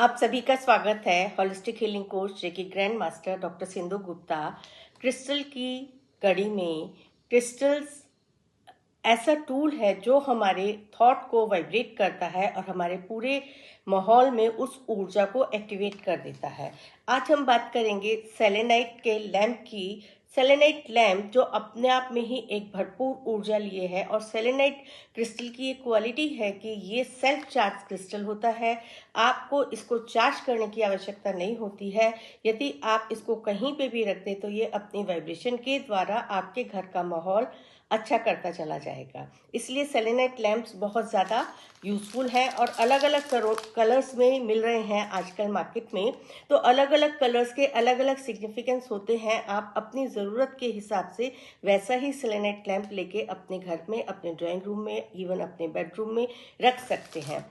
आप सभी का स्वागत है holistic healing coach reiki grand master doctor Sindhu Gupta. Crystal की कड़ी में क्रिस्टल्स ऐसा टूल है जो हमारे थॉट को वाइब्रेट करता है और हमारे पूरे माहौल में उस ऊर्जा को एक्टिवेट कर देता है। आज हम बात करेंगे सेलेनाइट के लैंप की। सेलेनाइट लैंप जो अपने आप में ही एक भरपूर ऊर्जा लिए है, और सेलेनाइट क्रिस्टल की एक क्वालिटी है कि ये सेल्फ चार्ज क्रिस्टल होता है। आपको इसको चार्ज करने की आवश्यकता नहीं होती है। यदि आप इसको कहीं पे भी रखते तो ये अपनी वाइब्रेशन के द्वारा आपके घर का माहौल अच्छा करता चला जाएगा। इसलिए सेलेनाइट लैंप्स बहुत ज़्यादा यूज़फुल है और अलग अलग कलर्स में मिल रहे हैं आजकल मार्केट में। तो अलग अलग कलर्स के अलग अलग सिग्निफिकेंस होते हैं। आप अपनी ज़रूरत के हिसाब से वैसा ही सेलेनाइट लैंप लेके अपने घर में, अपने ड्राइंग रूम में, इवन अपने बेडरूम में रख सकते हैं।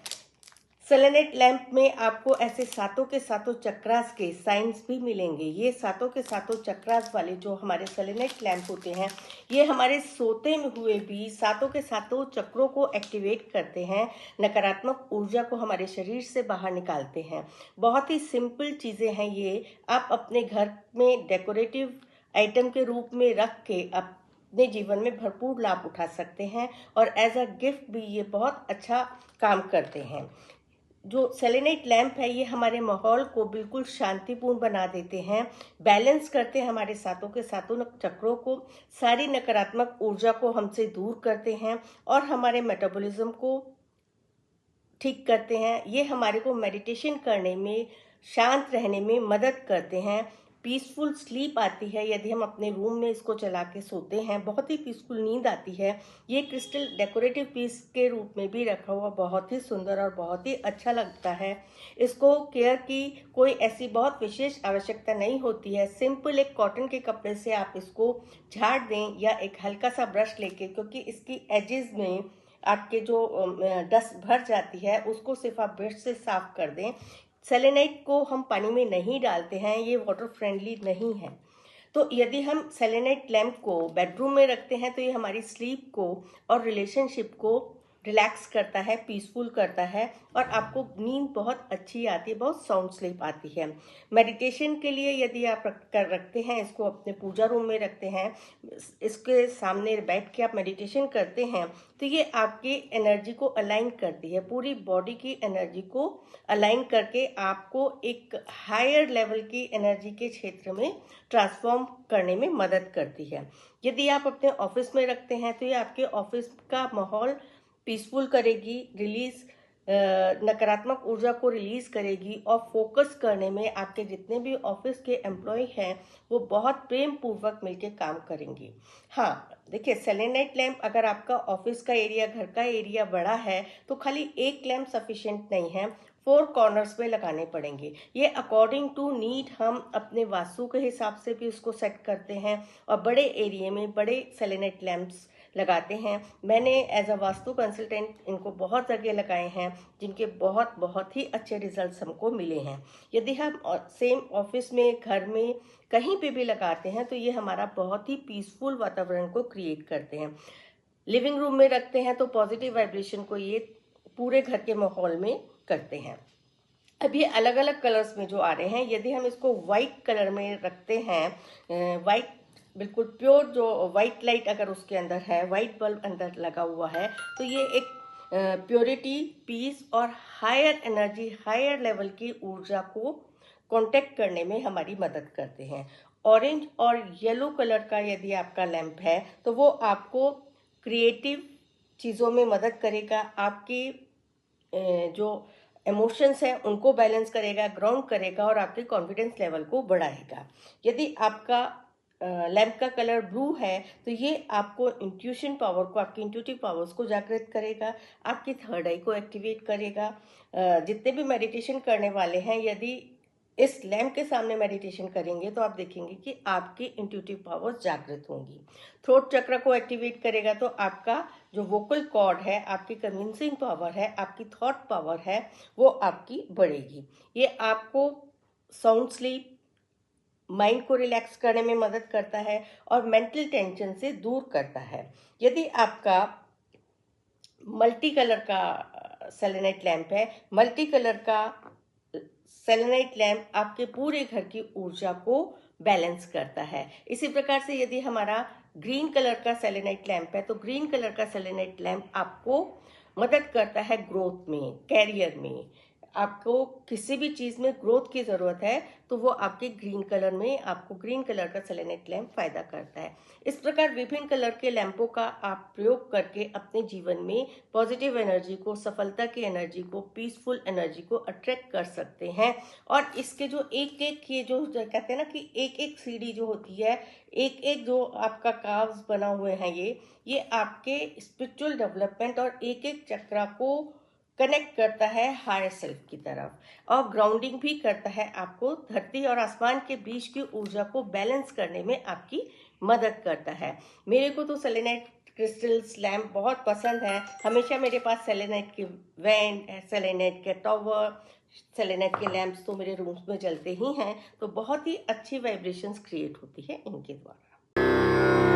सेलेनाइट लैंप में आपको ऐसे सातों के सातों चक्रास के साइंस भी मिलेंगे। ये सातों के सातों चक्रास वाले जो हमारे सेलेनाइट लैंप होते हैं, ये हमारे सोते में हुए भी सातों के सातों चक्रों को एक्टिवेट करते हैं, नकारात्मक ऊर्जा को हमारे शरीर से बाहर निकालते हैं। बहुत ही सिंपल चीज़ें हैं ये। आप अपने घर में डेकोरेटिव आइटम के रूप में रख के अपने जीवन में भरपूर लाभ उठा सकते हैं, और एज अ गिफ्ट भी ये बहुत अच्छा काम करते हैं। जो सेलेनाइट लैंप है ये हमारे माहौल को बिल्कुल शांतिपूर्ण बना देते हैं, बैलेंस करते हैं हमारे सातों के सातों चक्रों को, सारी नकारात्मक ऊर्जा को हमसे दूर करते हैं और हमारे मेटाबॉलिज्म को ठीक करते हैं। ये हमारे को मेडिटेशन करने में, शांत रहने में मदद करते हैं। पीसफुल स्लीप आती है यदि हम अपने रूम में इसको चला के सोते हैं, बहुत ही पीसफुल नींद आती है। ये क्रिस्टल डेकोरेटिव पीस के रूप में भी रखा हुआ बहुत ही सुंदर और बहुत ही अच्छा लगता है। इसको केयर की कोई ऐसी बहुत विशेष आवश्यकता नहीं होती है। सिंपल एक कॉटन के कपड़े से आप इसको झाड़ दें या एक हल्का सा ब्रश लेके, क्योंकि इसकी एजेस में आपके जो डस्ट भर जाती है उसको सिर्फ आप ब्रश से साफ कर दें। सेलेनाइट को हम पानी में नहीं डालते हैं, ये वाटर फ्रेंडली नहीं है। तो यदि हम सेलेनाइट लैंप को बेडरूम में रखते हैं तो ये हमारी स्लीप को और रिलेशनशिप को रिलैक्स करता है, पीसफुल करता है, और आपको नींद बहुत अच्छी आती है, बहुत साउंड स्लीप आती है। मेडिटेशन के लिए यदि आप रखते हैं, इसको अपने पूजा रूम में रखते हैं, इसके सामने बैठ के आप मेडिटेशन करते हैं, तो ये आपकी एनर्जी को अलाइन करती है, पूरी बॉडी की एनर्जी को अलाइन करके आपको एक हायर लेवल की एनर्जी के क्षेत्र में ट्रांसफॉर्म करने में मदद करती है। यदि आप अपने ऑफिस में रखते हैं तो ये आपके ऑफिस का माहौल पीसफुल करेगी, नकारात्मक ऊर्जा को रिलीज करेगी, और फोकस करने में आपके जितने भी ऑफिस के एम्प्लॉय हैं वो बहुत प्रेम पूर्वक मिलकर काम करेंगे। हाँ देखिए, सेलेनाइट लैंप अगर आपका ऑफिस का एरिया, घर का एरिया बड़ा है तो खाली एक लैंप सफिशिएंट नहीं है, 4 कॉर्नर्स में लगाने पड़ेंगे। ये अकॉर्डिंग टू नीड हम अपने वास्तु के हिसाब से भी उसको सेट करते हैं, और बड़े एरिया में बड़े सेलेनाइट लैंप्स लगाते हैं। मैंने एज अ वास्तु कंसल्टेंट इनको बहुत जगह लगाए हैं, जिनके बहुत बहुत ही अच्छे रिजल्ट्स हमको मिले हैं। यदि हम सेम ऑफिस में, घर में, कहीं पे भी लगाते हैं तो ये हमारा बहुत ही पीसफुल वातावरण को क्रिएट करते हैं। लिविंग रूम में रखते हैं तो पॉजिटिव वाइब्रेशन को ये पूरे घर के माहौल में करते हैं। अब ये अलग अलग कलर्स में जो आ रहे हैं, यदि हम इसको वाइट कलर में रखते हैं, वाइट बिल्कुल प्योर जो वाइट लाइट अगर उसके अंदर है, वाइट बल्ब अंदर लगा हुआ है, तो ये एक प्योरिटी, पीस और हायर एनर्जी, हायर लेवल की ऊर्जा को कांटेक्ट करने में हमारी मदद करते हैं। ऑरेंज और येलो कलर का यदि आपका लैंप है तो वो आपको क्रिएटिव चीज़ों में मदद करेगा, आपकी जो इमोशंस हैं उनको बैलेंस करेगा, ग्राउंड करेगा, और आपके कॉन्फिडेंस लेवल को बढ़ाएगा। यदि आपका लैंप का कलर ब्लू है तो ये आपको इंट्यूशन पावर को, आपकी इंट्यूटिव पावर्स को जागृत करेगा, आपकी थर्ड आई को एक्टिवेट करेगा। जितने भी मेडिटेशन करने वाले हैं, यदि इस लैंप के सामने मेडिटेशन करेंगे तो आप देखेंगे कि आपकी इंट्यूटिव पावर्स जागृत होंगी। थ्रोट चक्र को एक्टिवेट करेगा तो आपका जो वोकल कॉर्ड है, आपकी कन्विंसिंग पावर है, आपकी थॉट पावर है, वो आपकी बढ़ेगी। ये आपको साउंड स्लीप, माइंड को रिलैक्स करने में मदद करता है और मेंटल टेंशन से दूर करता है। यदि आपका मल्टी कलर का सेलेनाइट लैंप है, मल्टी कलर का सेलेनाइट लैम्प आपके पूरे घर की ऊर्जा को बैलेंस करता है। इसी प्रकार से यदि हमारा ग्रीन कलर का सेलेनाइट लैम्प है तो ग्रीन कलर का सेलेनाइट लैम्प आपको मदद करता है ग्रोथ में, कैरियर में। आपको किसी भी चीज़ में ग्रोथ की ज़रूरत है तो वो आपके ग्रीन कलर में, आपको ग्रीन कलर का सेलेनाइट लैम्प फायदा करता है। इस प्रकार विभिन्न कलर के लैंपों का आप प्रयोग करके अपने जीवन में पॉजिटिव एनर्जी को, सफलता की एनर्जी को, पीसफुल एनर्जी को अट्रैक्ट कर सकते हैं। और इसके जो एक एक ये जो कहते हैं ना कि एक एक सीढ़ी जो होती है, एक एक जो आपका काव्स बना हुए हैं, ये आपके स्पिरिचुअल डेवलपमेंट और एक एक चक्रा को कनेक्ट करता है हायर सेल्फ की तरफ और ग्राउंडिंग भी करता है, आपको धरती और आसमान के बीच की ऊर्जा को बैलेंस करने में आपकी मदद करता है। मेरे को तो सेलेनाइट क्रिस्टल्स लैम्प बहुत पसंद है। हमेशा मेरे पास सेलेनाइट की वैन, सेलेनाइट के टॉवर, सेलेनाइट के लैम्प्स तो मेरे रूम्स में जलते ही हैं। तो बहुत ही अच्छी वाइब्रेशंस क्रिएट होती है इनके द्वारा।